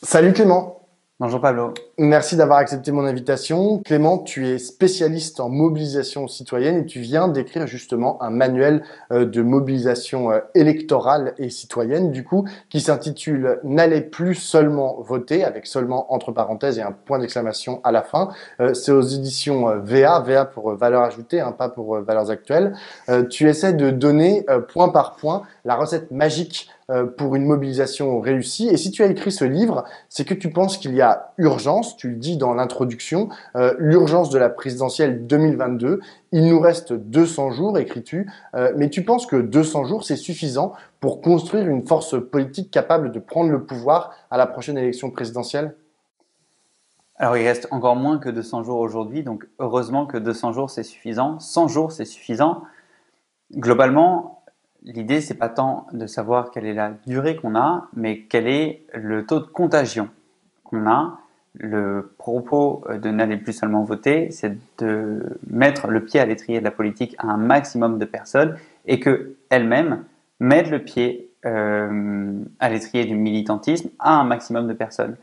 Salut Clément, Bonjour Pablo. merci d'avoir accepté mon invitation. Clément, tu es spécialiste en mobilisation citoyenne et tu viens d'écrire justement un manuel de mobilisation électorale et citoyenne, du coup, qui s'intitule N'allez plus seulement voter, avec seulement entre parenthèses et un point d'exclamation à la fin. C'est aux éditions VA pour valeur ajoutée, hein, pas pour valeurs actuelles. Tu essaies de donner point par point la recette magique pour une mobilisation réussie. Et si tu as écrit ce livre, c'est que tu penses qu'il y a urgence, tu le dis dans l'introduction, l'urgence de la présidentielle 2022. Il nous reste 200 jours, écris-tu, mais tu penses que 200 jours, c'est suffisant pour construire une force politique capable de prendre le pouvoir à la prochaine élection présidentielle? Alors il reste encore moins que 200 jours aujourd'hui, donc heureusement que 200 jours c'est suffisant. 100 jours c'est suffisant. Globalement, l'idée c'est pas tant de savoir quelle est la durée qu'on a, mais quel est le taux de contagion qu'on a. Le propos de n'aller plus seulement voter, c'est de mettre le pied à l'étrier de la politique à un maximum de personnes et que elles-mêmes mettent le pied à l'étrier du militantisme à un maximum de personnes.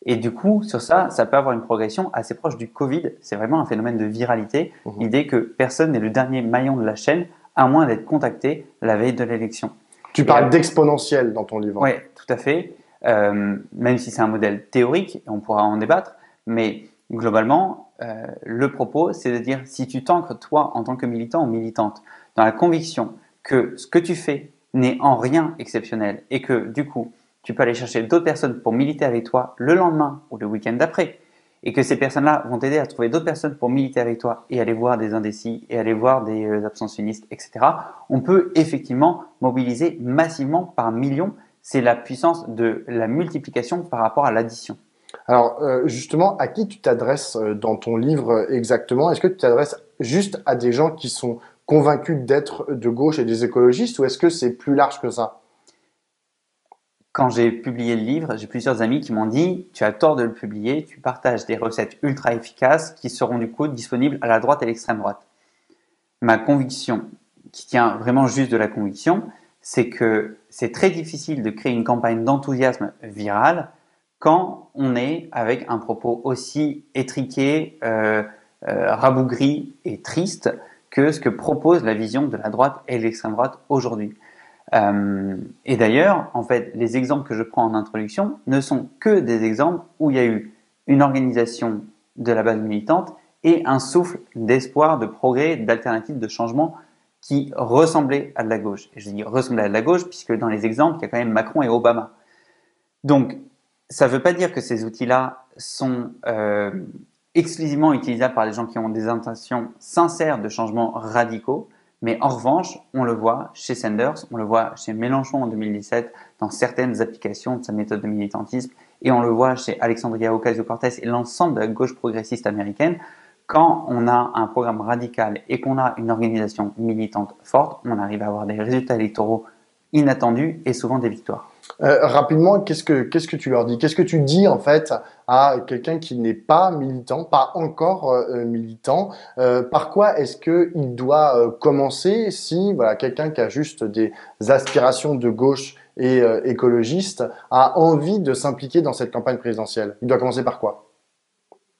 Et du coup, sur ça, ça peut avoir une progression assez proche du Covid. C'est vraiment un phénomène de viralité. Mhm. L'idée que personne n'est le dernier maillon de la chaîne, à moins d'être contacté la veille de l'élection. Tu Et parles d'exponentiel dans ton livre. oui, tout à fait. Même si c'est un modèle théorique, et on pourra en débattre, mais globalement, le propos, c'est de dire si tu t'ancres, toi, en tant que militant ou militante, dans la conviction que ce que tu fais n'est en rien exceptionnel et que du coup, tu peux aller chercher d'autres personnes pour militer avec toi le lendemain ou le week-end d'après, et que ces personnes-là vont t'aider à trouver d'autres personnes pour militer avec toi et aller voir des indécis et aller voir des abstentionnistes, etc. On peut effectivement mobiliser massivement par millions. C'est la puissance de la multiplication par rapport à l'addition. Alors justement, à qui tu t'adresses dans ton livre exactement? Est-ce que tu t'adresses juste à des gens qui sont convaincus d'être de gauche et des écologistes ou est-ce que c'est plus large que ça? Quand j'ai publié le livre, j'ai plusieurs amis qui m'ont dit tu as tort de le publier, tu partages des recettes ultra efficaces qui seront du coup disponibles à la droite et l'extrême droite. Ma conviction, qui tient vraiment juste de la conviction, c'est que c'est très difficile de créer une campagne d'enthousiasme virale quand on est avec un propos aussi étriqué, rabougri et triste que ce que propose la vision de la droite et de l'extrême droite aujourd'hui. Et d'ailleurs, en fait, les exemples que je prends en introduction ne sont que des exemples où il y a eu une organisation de la base militante et un souffle d'espoir, de progrès, d'alternatives, de changement qui ressemblait à de la gauche. Et je dis ressemblait à de la gauche puisque dans les exemples, il y a quand même Macron et Obama. Donc, ça ne veut pas dire que ces outils-là sont exclusivement utilisables par des gens qui ont des intentions sincères de changements radicaux. Mais en revanche, on le voit chez Sanders, on le voit chez Mélenchon en 2017 dans certaines applications de sa méthode de militantisme, et on le voit chez Alexandria Ocasio-Cortez et l'ensemble de la gauche progressiste américaine. Quand on a un programme radical et qu'on a une organisation militante forte, on arrive à avoir des résultats électoraux inattendus et souvent des victoires. Rapidement, qu'est-ce que tu leur dis? Qu'est-ce que tu dis en fait à quelqu'un qui n'est pas militant, pas encore militant? Par quoi est-ce que il doit commencer si voilà quelqu'un qui a juste des aspirations de gauche et écologiste a envie de s'impliquer dans cette campagne présidentielle? Il doit commencer par quoi?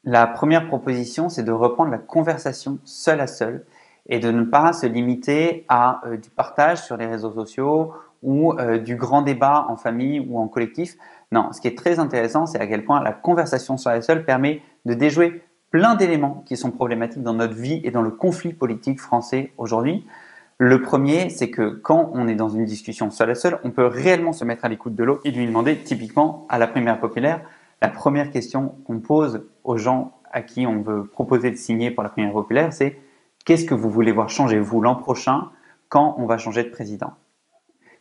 La première proposition, c'est de reprendre la conversation seul à seul et de ne pas se limiter à du partage sur les réseaux sociaux ou du grand débat en famille ou en collectif. Non, ce qui est très intéressant, c'est à quel point la conversation seul à seul permet de déjouer plein d'éléments qui sont problématiques dans notre vie et dans le conflit politique français aujourd'hui. Le premier, c'est que quand on est dans une discussion seul à seul, on peut réellement se mettre à l'écoute de l'autre et lui demander, typiquement à la primaire populaire, la première question qu'on pose aux gens à qui on veut proposer de signer pour la primaire populaire, c'est qu'est-ce que vous voulez voir changer, vous, l'an prochain, quand on va changer de président?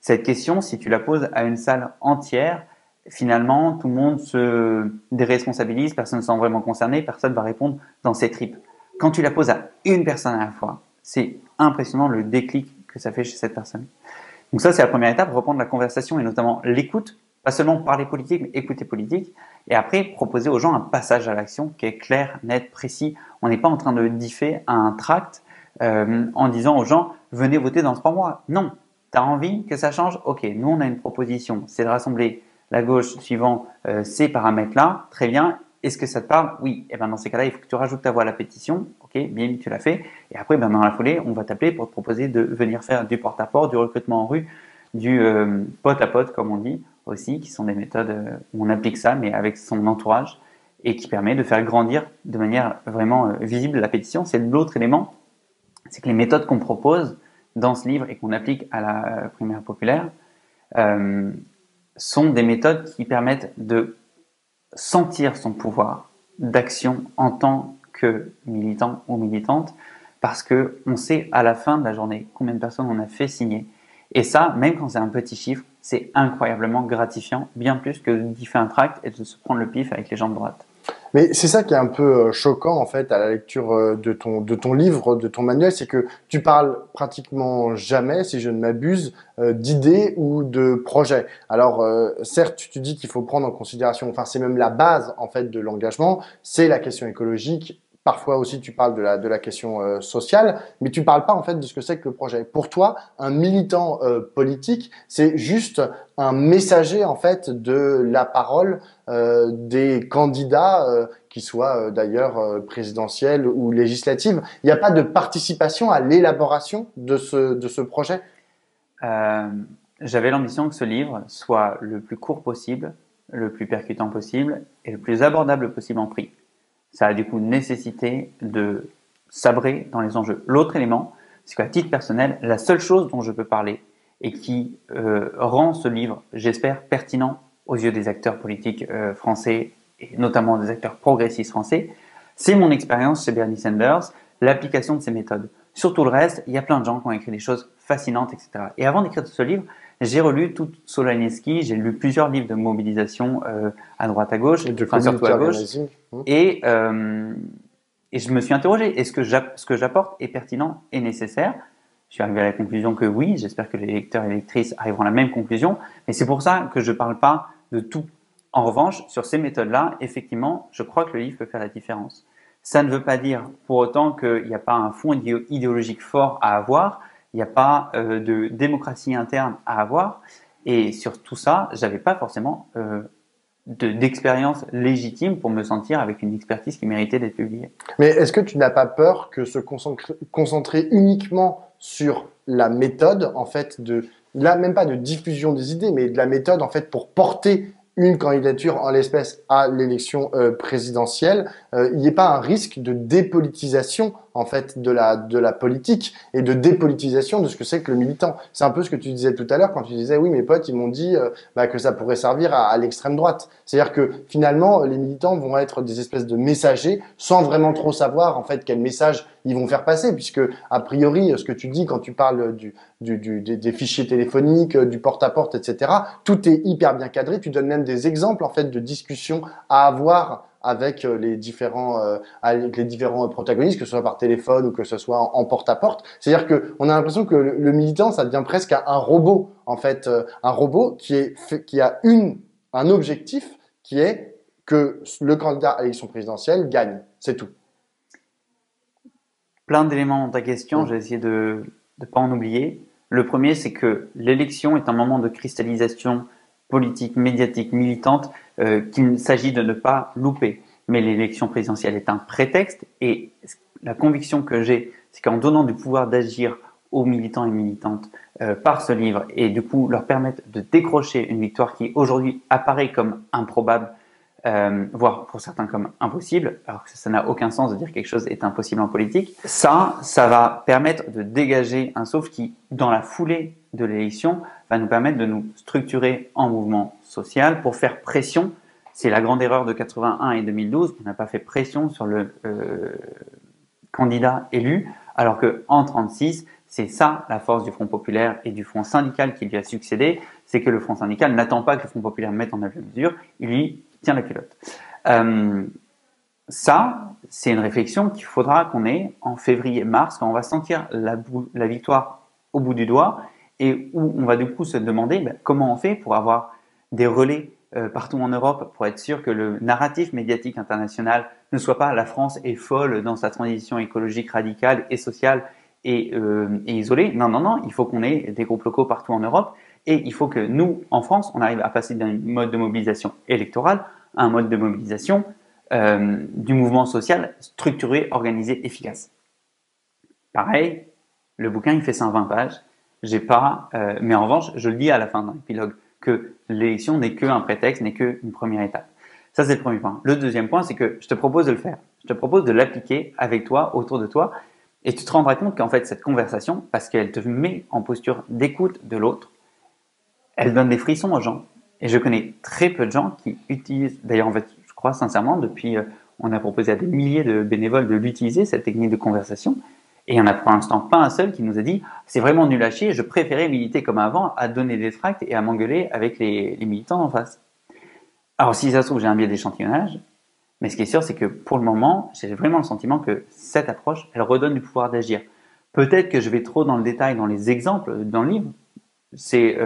Cette question, si tu la poses à une salle entière, finalement, tout le monde se déresponsabilise, personne ne se sent vraiment concerné, personne ne va répondre dans ses tripes. Quand tu la poses à une personne à la fois, c'est impressionnant le déclic que ça fait chez cette personne. Donc ça, c'est la première étape, reprendre la conversation et notamment l'écoute, pas seulement parler politique, mais écouter politique. Et après, proposer aux gens un passage à l'action qui est clair, net, précis. On n'est pas en train de differ un tract en disant aux gens, venez voter dans 3 mois. Non, tu as envie que ça change? Ok, nous on a une proposition, c'est de rassembler la gauche suivant ces paramètres-là, très bien. Est-ce que ça te parle? Oui. Et ben dans ces cas-là, il faut que tu rajoutes ta voix à la pétition. Ok, bien, tu l'as fait. Et après, ben, dans la foulée, on va t'appeler pour te proposer de venir faire du porte-à-porte, du recrutement en rue, du pote-à-pote, comme on dit aussi, qui sont des méthodes où on applique ça, mais avec son entourage, et qui permet de faire grandir de manière vraiment visible la pétition. C'est l'autre élément, c'est que les méthodes qu'on propose dans ce livre et qu'on applique à la primaire populaire sont des méthodes qui permettent de sentir son pouvoir d'action en tant que militant ou militante, parce que on sait à la fin de la journée combien de personnes on a fait signer. Et ça, même quand c'est un petit chiffre, c'est incroyablement gratifiant, bien plus que d'y faire un tract et de se prendre le pif avec les gens de droite. Mais c'est ça qui est un peu choquant en fait à la lecture de ton livre, de ton manuel, c'est que tu parles pratiquement jamais, si je ne m'abuse, d'idées ou de projets. Alors certes, tu dis qu'il faut prendre en considération, enfin c'est même la base en fait de l'engagement, c'est la question écologique. Parfois aussi, tu parles de la question sociale, mais tu parles pas en fait de ce que c'est que le projet. Pour toi, un militant politique, c'est juste un messager en fait de la parole des candidats, qui soient d'ailleurs présidentiels ou législatives. Il n'y a pas de participation à l'élaboration de ce projet. J'avais l'ambition que ce livre soit le plus court possible, le plus percutant possible et le plus abordable possible en prix. Ça a du coup nécessité de sabrer dans les enjeux. L'autre élément, c'est qu'à titre personnel, la seule chose dont je peux parler et qui rend ce livre, j'espère, pertinent aux yeux des acteurs politiques français et notamment des acteurs progressistes français, c'est mon expérience chez Bernie Sanders, l'application de ces méthodes. Sur tout le reste, il y a plein de gens qui ont écrit des choses fascinantes, etc. Et avant d'écrire ce livre, j'ai relu tout Solanowski, j'ai lu plusieurs livres de mobilisation à droite à gauche, enfin surtout à gauche, et je me suis interrogé, est-ce que ce que j'apporte est pertinent et nécessaire? Je suis arrivé à la conclusion que oui, j'espère que les lecteurs et les lectrices arriveront à la même conclusion, mais c'est pour ça que je ne parle pas de tout. En revanche, sur ces méthodes-là, effectivement, je crois que le livre peut faire la différence. Ça ne veut pas dire pour autant qu'il n'y a pas un fond idéologique fort à avoir, il n'y a pas de démocratie interne à avoir, et sur tout ça, j'avais pas forcément d'expérience légitime pour me sentir avec une expertise qui méritait d'être publiée. Mais est-ce que tu n'as pas peur que se concentrer uniquement sur la méthode, en fait, là, même pas de diffusion des idées, mais de la méthode, en fait, pour porter une candidature, en l'espèce, à l'élection présidentielle, il n'y ait pas un risque de dépolitisation en fait de la politique et de dépolitisation de ce que c'est que le militant. C'est un peu ce que tu disais tout à l'heure quand tu disais oui, mes potes ils m'ont dit que ça pourrait servir à l'extrême droite. C'est-à-dire que finalement les militants vont être des espèces de messagers sans vraiment trop savoir en fait quel message ils vont faire passer, puisque a priori ce que tu dis quand tu parles des fichiers téléphoniques, du porte-à-porte, etc. Tout est hyper bien cadré. Tu donnes même des exemples en fait de discussions à avoir avec les différents protagonistes, que ce soit par téléphone ou que ce soit en porte-à-porte. C'est-à-dire que on a l'impression que le militant, ça devient presque un robot en fait, un robot qui a un objectif qui est que le candidat à l'élection présidentielle gagne. C'est tout. Plein d'éléments dans ta question, j'ai essayé de ne pas en oublier. Le premier, c'est que l'élection est un moment de cristallisation politique, médiatique, militante qu'il s'agit de ne pas louper. Mais l'élection présidentielle est un prétexte et la conviction que j'ai, c'est qu'en donnant du pouvoir d'agir aux militants et militantes par ce livre et du coup leur permettre de décrocher une victoire qui aujourd'hui apparaît comme improbable, voire pour certains comme impossible, alors que ça n'a aucun sens de dire quelque chose est impossible en politique, ça va permettre de dégager un souffle qui, dans la foulée de l'élection, va nous permettre de nous structurer en mouvement social pour faire pression. C'est la grande erreur de 81 et 2012, on n'a pas fait pression sur le candidat élu, alors qu'en 36, c'est ça la force du Front populaire et du Front syndical qui lui a succédé, c'est que le Front syndical n'attend pas que le Front populaire mette en œuvre la mesure, il lui tient la culotte. Ça, c'est une réflexion qu'il faudra qu'on ait en février-mars, quand on va sentir la victoire au bout du doigt, et où on va du coup se demander comment on fait pour avoir des relais partout en Europe pour être sûr que le narratif médiatique international ne soit pas la France est folle dans sa transition écologique radicale et sociale et isolé. Non, non, non, il faut qu'on ait des groupes locaux partout en Europe et il faut que nous, en France, on arrive à passer d'un mode de mobilisation électorale à un mode de mobilisation du mouvement social structuré, organisé, efficace. Pareil, le bouquin, il fait 120 pages. J'ai pas, mais en revanche, je le dis à la fin d'un épilogue que l'élection n'est qu'un prétexte, n'est qu'une première étape. Ça, c'est le premier point. Le deuxième point, c'est que je te propose de le faire. Je te propose de l'appliquer avec toi, autour de toi, et tu te rendras compte qu'en fait, cette conversation, parce qu'elle te met en posture d'écoute de l'autre, elle donne des frissons aux gens. Et je connais très peu de gens qui utilisent, d'ailleurs, en fait, je crois sincèrement, depuis, on a proposé à des milliers de bénévoles de l'utiliser, cette technique de conversation. Et il n'y en a pour l'instant pas un seul qui nous a dit c'est vraiment nul à chier, je préférais militer comme avant à donner des tracts et à m'engueuler avec les militants en face. Alors si ça se trouve, j'ai un biais d'échantillonnage, mais ce qui est sûr, c'est que pour le moment, j'ai vraiment le sentiment que cette approche, elle redonne du pouvoir d'agir. Peut-être que je vais trop dans le détail dans les exemples dans le livre, c'est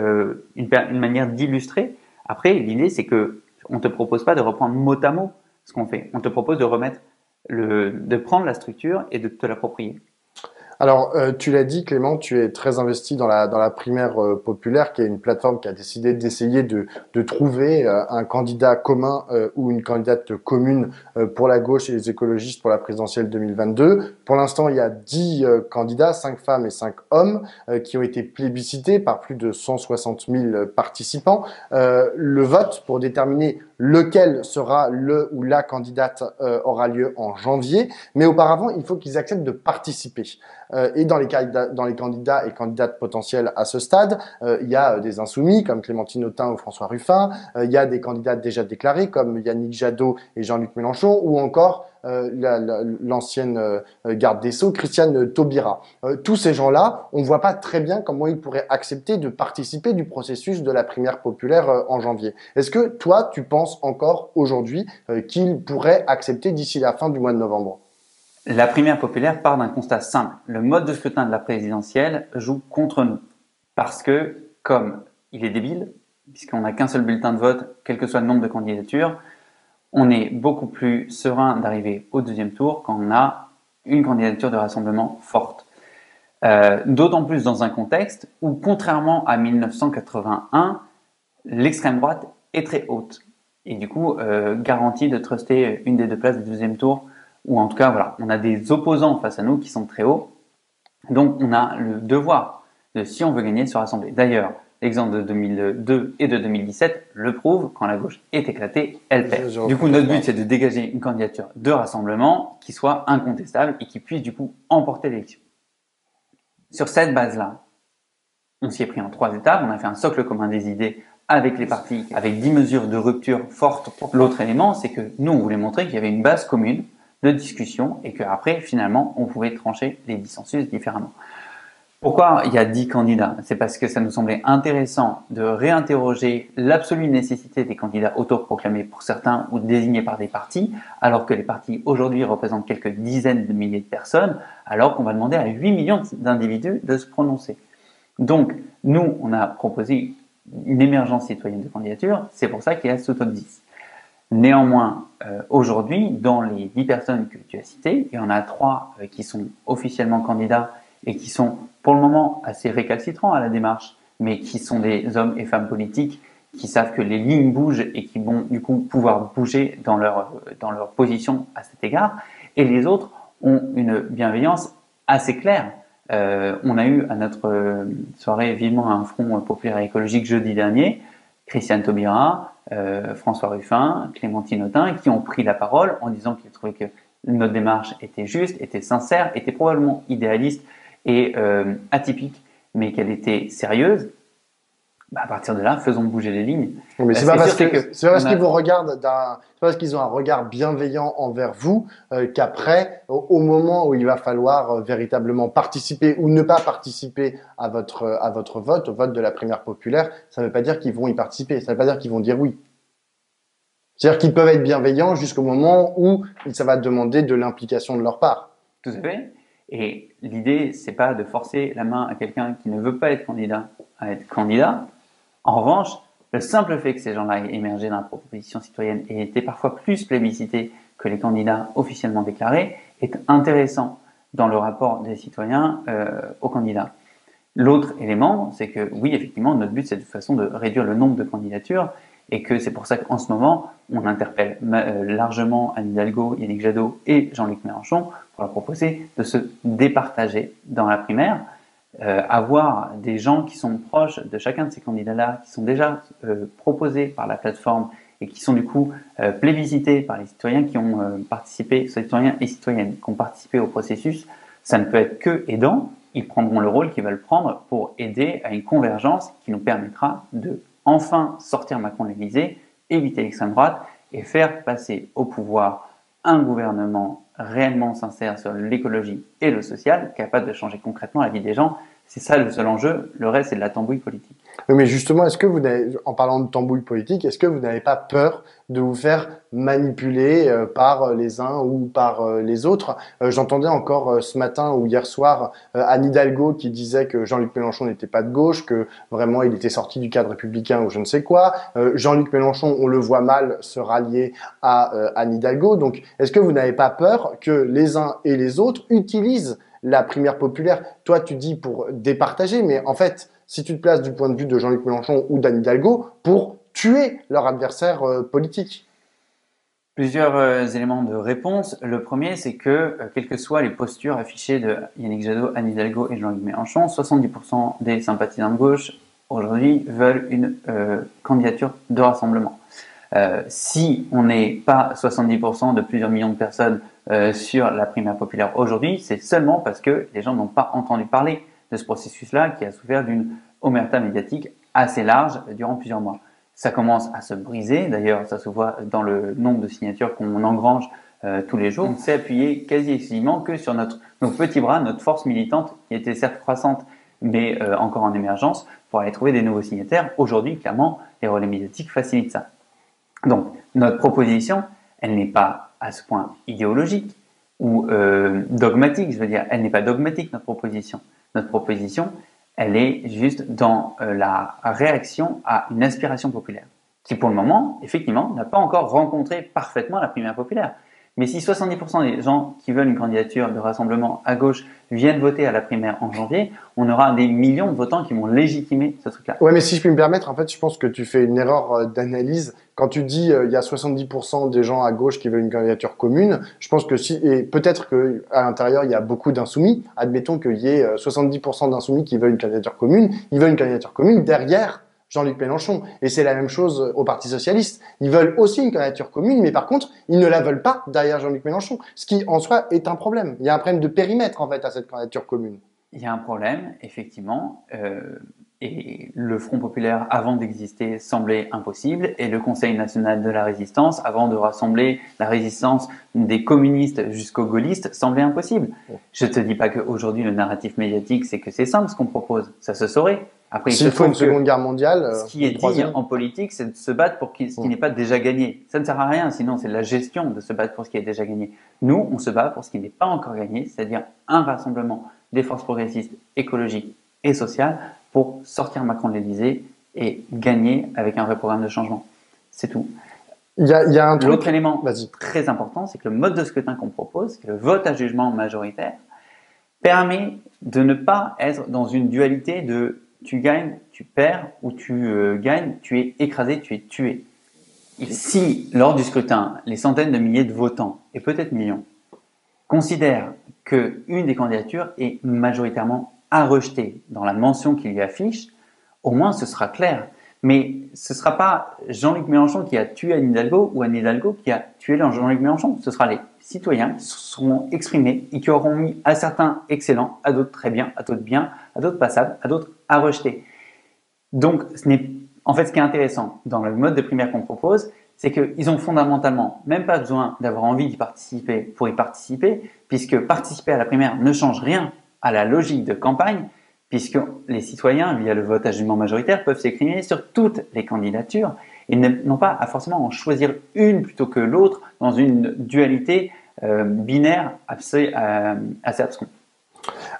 une manière d'illustrer. Après, l'idée, c'est que on te propose pas de reprendre mot à mot ce qu'on fait. On te propose de remettre de prendre la structure et de te l'approprier. Alors, tu l'as dit, Clément, tu es très investi dans la primaire populaire, qui est une plateforme qui a décidé d'essayer de trouver un candidat commun ou une candidate commune pour la gauche et les écologistes pour la présidentielle 2022. Pour l'instant, il y a 10 candidats, 5 femmes et 5 hommes, qui ont été plébiscités par plus de 160 000 participants. Le vote pour déterminer lequel sera le ou la candidate aura lieu en janvier, mais auparavant, il faut qu'ils acceptent de participer. Et dans les candidats et candidates potentiels à ce stade, il y a des insoumis comme Clémentine Autain ou François Ruffin, il y a des candidats déjà déclarés comme Yannick Jadot et Jean-Luc Mélenchon, ou encore l'ancienne garde des Sceaux, Christiane Taubira. Tous ces gens-là, on ne voit pas très bien comment ils pourraient accepter de participer du processus de la primaire populaire en janvier. Est-ce que toi, tu penses encore aujourd'hui qu'ils pourraient accepter d'ici la fin du mois de novembre ? La primaire populaire part d'un constat simple. Le mode de scrutin de la présidentielle joue contre nous. Parce que, comme il est débile, puisqu'on n'a qu'un seul bulletin de vote, quel que soit le nombre de candidatures, on est beaucoup plus serein d'arriver au deuxième tour quand on a une candidature de rassemblement forte. D'autant plus dans un contexte où, contrairement à 1981, l'extrême droite est très haute. Et du coup, garantit de truster une des deux places du deuxième tour. Ou en tout cas, voilà, on a des opposants face à nous qui sont très hauts. Donc, on a le devoir de, si on veut gagner, de se rassembler. D'ailleurs, l'exemple de 2002 et de 2017 le prouve, quand la gauche est éclatée, elle perd. Du coup, notre but, c'est de dégager une candidature de rassemblement qui soit incontestable et qui puisse, du coup, emporter l'élection. Sur cette base-là, on s'y est pris en 3 étapes. On a fait un socle commun des idées avec les partis, avec 10 mesures de rupture fortes. L'autre élément, c'est que nous, on voulait montrer qu'il y avait une base commune de discussion et qu'après, finalement, on pouvait trancher les dissensus différemment. Pourquoi il y a 10 candidats? C'est parce que ça nous semblait intéressant de réinterroger l'absolue nécessité des candidats autoproclamés pour certains ou désignés par des partis, alors que les partis aujourd'hui représentent quelques dizaines de milliers de personnes, alors qu'on va demander à 8 millions d'individus de se prononcer. Donc, nous, on a proposé une émergence citoyenne de candidature, c'est pour ça qu'il y a ce top 10. Néanmoins, aujourd'hui, dans les 10 personnes que tu as citées, il y en a 3 qui sont officiellement candidats et qui sont pour le moment assez récalcitrants à la démarche, mais qui sont des hommes et femmes politiques qui savent que les lignes bougent et qui vont du coup pouvoir bouger dans leur position à cet égard. Et les autres ont une bienveillance assez claire. On a eu à notre soirée Vivement un front populaire et écologique jeudi dernier, Christiane Taubira, François Ruffin, Clémentine Autain, qui ont pris la parole en disant qu'ils trouvaient que notre démarche était juste, était sincère, était probablement idéaliste et atypique, mais qu'elle était sérieuse. Bah, à partir de là, faisons bouger les lignes. Mais c'est pas parce qu'ils vous regardent c'est pas parce qu'ils ont un regard bienveillant envers vous qu'après, au moment où il va falloir véritablement participer ou ne pas participer à votre vote, au vote de la primaire populaire, ça ne veut pas dire qu'ils vont y participer. Ça ne veut pas dire qu'ils vont dire oui. C'est-à-dire qu'ils peuvent être bienveillants jusqu'au moment où ça va demander de l'implication de leur part. Tout à fait. Et l'idée, c'est pas de forcer la main à quelqu'un qui ne veut pas être candidat à être candidat. En revanche, le simple fait que ces gens-là aient émergé dans la proposition citoyenne et été parfois plus plébiscités que les candidats officiellement déclarés est intéressant dans le rapport des citoyens aux candidats. L'autre élément, c'est que oui, effectivement, notre but, c'est de façon de réduire le nombre de candidatures et que c'est pour ça qu'en ce moment, on interpelle largement Anne Hidalgo, Yannick Jadot et Jean-Luc Mélenchon pour leur proposer de se départager dans la primaire, avoir des gens qui sont proches de chacun de ces candidats-là, qui sont déjà proposés par la plateforme et qui sont du coup plébiscités par les citoyens qui ont participé, citoyens et citoyennes qui ont participé au processus. Ça ne peut être que aidant. Ils prendront le rôle qu'ils veulent prendre pour aider à une convergence qui nous permettra de enfin sortir Macron de l'Élysée, éviter l'extrême droite et faire passer au pouvoir un gouvernement réellement sincère sur l'écologie et le social, capable de changer concrètement la vie des gens. C'est ça le seul enjeu, le reste c'est de la tambouille politique. Oui, mais justement, est-ce que vous n'avez, en parlant de tambouille politique, est-ce que vous n'avez pas peur de vous faire manipuler par les uns ou par les autres? J'entendais encore ce matin ou hier soir Anne Hidalgo qui disait que Jean-Luc Mélenchon n'était pas de gauche, que vraiment il était sorti du cadre républicain ou je ne sais quoi. Jean-Luc Mélenchon, on le voit mal se rallier à Anne Hidalgo. Donc, est-ce que vous n'avez pas peur que les uns et les autres utilisent la primaire populaire? Toi, tu dis pour départager, mais en fait, si tu te places du point de vue de Jean-Luc Mélenchon ou d'Anne Hidalgo, pour tuer leur adversaire politique. Plusieurs éléments de réponse. Le premier, c'est que, quelles que soient les postures affichées de Yannick Jadot, Anne Hidalgo et Jean-Luc Mélenchon, 70% des sympathisants de gauche aujourd'hui veulent une candidature de rassemblement. Si on n'est pas 70% de plusieurs millions de personnes sur la primaire populaire aujourd'hui, c'est seulement parce que les gens n'ont pas entendu parler de ce processus-là qui a souffert d'une omerta médiatique assez large durant plusieurs mois. Ça commence à se briser, d'ailleurs ça se voit dans le nombre de signatures qu'on engrange tous les jours. On s'est appuyé quasi exclusivement que sur nos petits bras, notre force militante qui était certes croissante mais encore en émergence pour aller trouver des nouveaux signataires. Aujourd'hui, clairement, les relais médiatiques facilitent ça. Donc, notre proposition, elle n'est pas à ce point idéologique ou dogmatique, je veux dire, elle n'est pas dogmatique, notre proposition. Notre proposition, elle est juste dans la réaction à une aspiration populaire, qui pour le moment, effectivement, n'a pas encore rencontré parfaitement la primaire populaire. Mais si 70% des gens qui veulent une candidature de rassemblement à gauche viennent voter à la primaire en janvier, on aura des millions de votants qui vont légitimer ce truc-là. Ouais, mais si je puis me permettre, en fait, je pense que tu fais une erreur d'analyse. Quand tu dis il y a 70% des gens à gauche qui veulent une candidature commune, je pense que si, et peut-être que à l'intérieur il y a beaucoup d'insoumis, admettons qu'il y ait 70% d'insoumis qui veulent une candidature commune, ils veulent une candidature commune derrière Jean-Luc Mélenchon. Et c'est la même chose au Parti Socialiste. Ils veulent aussi une candidature commune, mais par contre, ils ne la veulent pas derrière Jean-Luc Mélenchon. Ce qui, en soi, est un problème. Il y a un problème de périmètre, en fait, à cette candidature commune. Il y a un problème, effectivement, et le Front populaire, avant d'exister, semblait impossible, et le Conseil national de la résistance, avant de rassembler la résistance des communistes jusqu'aux gaullistes, semblait impossible. Je te dis pas qu'aujourd'hui, le narratif médiatique, c'est que c'est simple ce qu'on propose, ça se saurait. Après, s'il faut une seconde guerre mondiale, ce qui est dit en politique, c'est de se battre pour ce qui n'est pas déjà gagné. Ça ne sert à rien, sinon c'est la gestion de se battre pour ce qui est déjà gagné. Nous, on se bat pour ce qui n'est pas encore gagné, c'est-à-dire un rassemblement des forces progressistes, écologiques et sociales pour sortir Macron de l'Élysée et gagner avec un vrai programme de changement. C'est tout. Il y a un truc... L'autre élément très important, c'est que le mode de scrutin qu'on propose, qui est le vote à jugement majoritaire, permet de ne pas être dans une dualité de tu gagnes, tu perds, ou tu gagnes, tu es écrasé, tu es tué. Et si, lors du scrutin, les centaines de milliers de votants, et peut-être millions, considèrent qu'une des candidatures est majoritairement à rejeter dans la mention qu'il lui affiche, au moins ce sera clair. Mais ce ne sera pas Jean-Luc Mélenchon qui a tué Anne Hidalgo ou Anne Hidalgo qui a tué Jean-Luc Mélenchon. Ce sera les citoyens qui se seront exprimés et qui auront mis à certains excellents, à d'autres très bien, à d'autres passables, à d'autres à rejeter. Donc, en fait, ce qui est intéressant dans le mode de primaire qu'on propose, c'est qu'ils ont fondamentalement même pas besoin d'avoir envie d'y participer pour y participer, puisque participer à la primaire ne change rien à la logique de campagne, puisque les citoyens, via le vote à jugement majoritaire, peuvent s'exprimer sur toutes les candidatures et n'ont pas à forcément en choisir une plutôt que l'autre dans une dualité binaire assez abscon.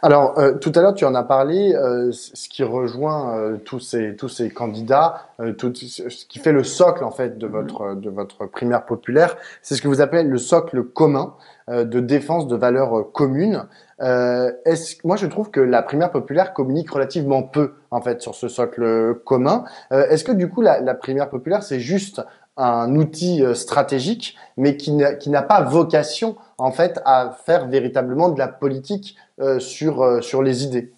Alors, tout à l'heure, tu en as parlé, ce qui rejoint tous ces candidats, ce qui fait le socle en fait de votre primaire populaire, c'est ce que vous appelez le socle commun de défense de valeurs communes. Moi, je trouve que la primaire populaire communique relativement peu en fait sur ce socle commun. Est-ce que du coup, la primaire populaire, c'est juste un outil stratégique, mais qui n'a pas vocation en fait à faire véritablement de la politique sur les idées.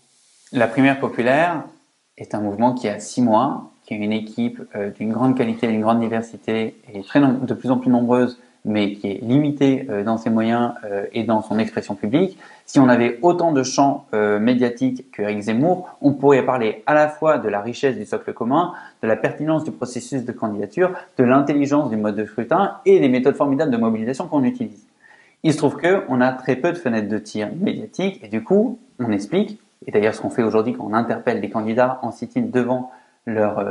La primaire populaire est un mouvement qui a 6 mois, qui a une équipe d'une grande qualité, d'une grande diversité et de plus en plus nombreuse, mais qui est limitée dans ses moyens et dans son expression publique. Si on avait autant de champs médiatiques qu'Éric Zemmour, on pourrait parler à la fois de la richesse du socle commun, de la pertinence du processus de candidature, de l'intelligence du mode de scrutin et des méthodes formidables de mobilisation qu'on utilise. Il se trouve qu'on a très peu de fenêtres de tir médiatiques et du coup, on explique, et d'ailleurs ce qu'on fait aujourd'hui quand on interpelle des candidats en sit-in devant leur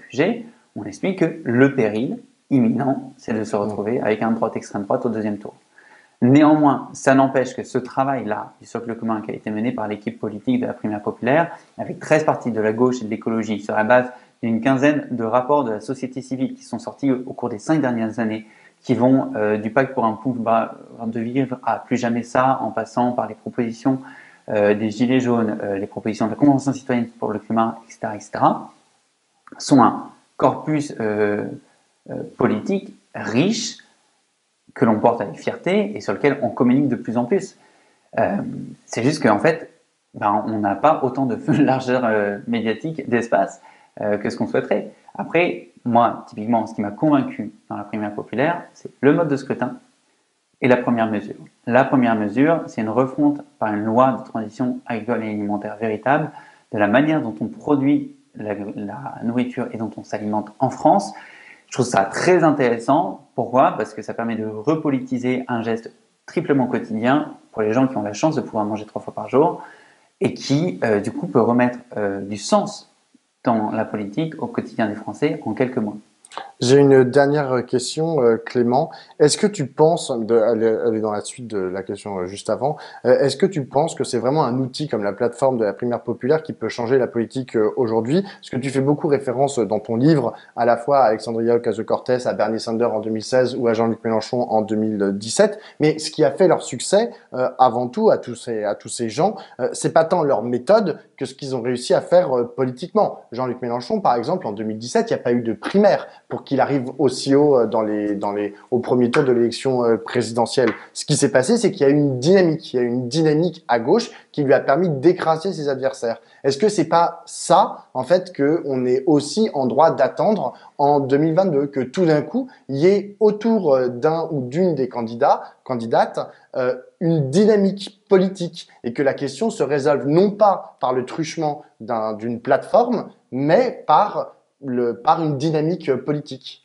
QG, on explique que le péril imminent, c'est de se retrouver avec un droite extrême droite au deuxième tour. Néanmoins, ça n'empêche que ce travail-là, du socle commun qui a été mené par l'équipe politique de la primaire populaire, avec 13 partis de la gauche et de l'écologie, sur la base d'une quinzaine de rapports de la société civile qui sont sortis au cours des 5 dernières années, qui vont du pacte pour un pouvoir de vivre à plus jamais ça, en passant par les propositions des Gilets jaunes, les propositions de la Convention citoyenne pour le climat, etc., sont un corpus politique riche que l'on porte avec fierté et sur lequel on communique de plus en plus. C'est juste qu'en fait, on n'a pas autant de largeur médiatique, d'espace que ce qu'on souhaiterait. Après, moi, typiquement, ce qui m'a convaincu dans la primaire populaire, c'est le mode de scrutin et la première mesure. La première mesure, c'est une refonte par une loi de transition agricole et alimentaire véritable de la manière dont on produit la nourriture et dont on s'alimente en France. Je trouve ça très intéressant. Pourquoi? Parce que ça permet de repolitiser un geste triplement quotidien pour les gens qui ont la chance de pouvoir manger 3 fois par jour et qui, du coup, peut remettre du sens dans la politique au quotidien des Français en quelques mois. J'ai une dernière question, Clément. Est-ce que tu penses, aller dans la suite de la question juste avant, est-ce que tu penses que c'est vraiment un outil comme la plateforme de la primaire populaire qui peut changer la politique aujourd'hui? Parce que tu fais beaucoup référence dans ton livre à la fois à Alexandria Ocasio-Cortez, à Bernie Sanders en 2016 ou à Jean-Luc Mélenchon en 2017. Mais ce qui a fait leur succès, avant tout, à tous ces gens, c'est pas tant leur méthode que ce qu'ils ont réussi à faire politiquement. Jean-Luc Mélenchon, par exemple, en 2017, il n'y a pas eu de primaire pour qu'il arrive aussi haut au premier tour de l'élection présidentielle. Ce qui s'est passé, c'est qu'il y a eu une dynamique. Il y a eu une dynamique à gauche qui lui a permis d'écraser ses adversaires. Est-ce que c'est pas ça, en fait, que on est aussi en droit d'attendre en 2022, que tout d'un coup, il y ait autour d'un ou d'une des candidates, une dynamique politique et que la question se résolve non pas par le truchement d'une plateforme, mais par une dynamique politique.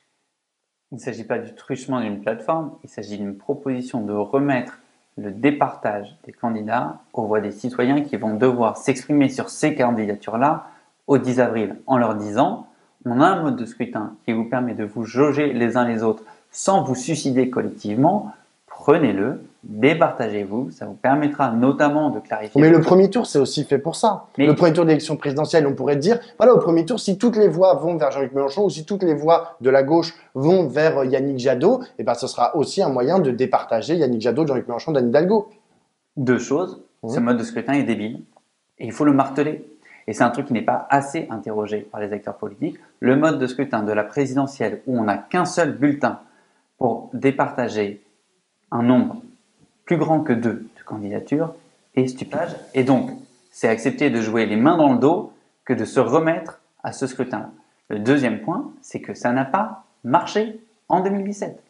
Il ne s'agit pas du truchement d'une plateforme, il s'agit d'une proposition de remettre le départage des candidats aux voix des citoyens qui vont devoir s'exprimer sur ces candidatures-là au 10 avril en leur disant on a un mode de scrutin qui vous permet de vous jauger les uns les autres sans vous suicider collectivement, prenez-le, départagez-vous, ça vous permettra notamment de clarifier. Mais le premier tour, c'est aussi fait pour ça. Le premier tour d'élection présidentielle, on pourrait dire, voilà, au premier tour, si toutes les voix vont vers Jean-Luc Mélenchon ou si toutes les voix de la gauche vont vers Yannick Jadot, eh ben, ce sera aussi un moyen de départager Yannick Jadot, Jean-Luc Mélenchon, d'Anne Hidalgo. Deux choses. Ce mode de scrutin est débile et il faut le marteler. Et c'est un truc qui n'est pas assez interrogé par les acteurs politiques. Le mode de scrutin de la présidentielle où on n'a qu'un seul bulletin pour départager un nombre plus grand que 2 de candidatures est stupide. Et donc, c'est accepter de jouer les mains dans le dos que de se remettre à ce scrutin. Le deuxième point, c'est que ça n'a pas marché en 2017.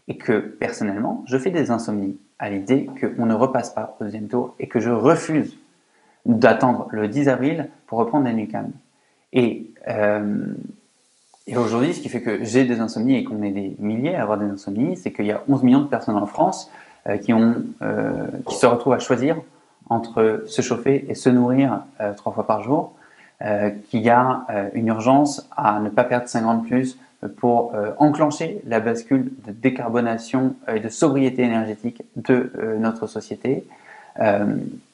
Et que, personnellement, je fais des insomnies à l'idée qu'on ne repasse pas au deuxième tour et que je refuse d'attendre le 10 avril pour reprendre la NUCAM. Et aujourd'hui, ce qui fait que j'ai des insomnies et qu'on est des milliers à avoir des insomnies, c'est qu'il y a 11 millions de personnes en France qui se retrouvent à choisir entre se chauffer et se nourrir 3 fois par jour, qu'il y a une urgence à ne pas perdre 5 ans de plus pour enclencher la bascule de décarbonation et de sobriété énergétique de notre société,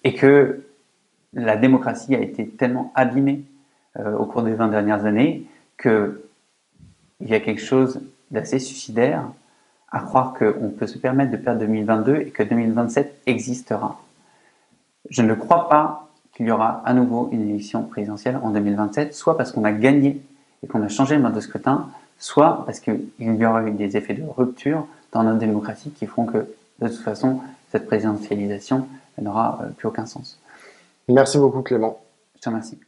et que la démocratie a été tellement abîmée au cours des 20 dernières années qu'il y a quelque chose d'assez suicidaire à croire qu'on peut se permettre de perdre 2022 et que 2027 existera. Je ne crois pas qu'il y aura à nouveau une élection présidentielle en 2027, soit parce qu'on a gagné et qu'on a changé le mode de scrutin, soit parce qu'il y aura eu des effets de rupture dans notre démocratie qui feront que, de toute façon, cette présidentialisation n'aura plus aucun sens. Merci beaucoup Clément. Je te remercie.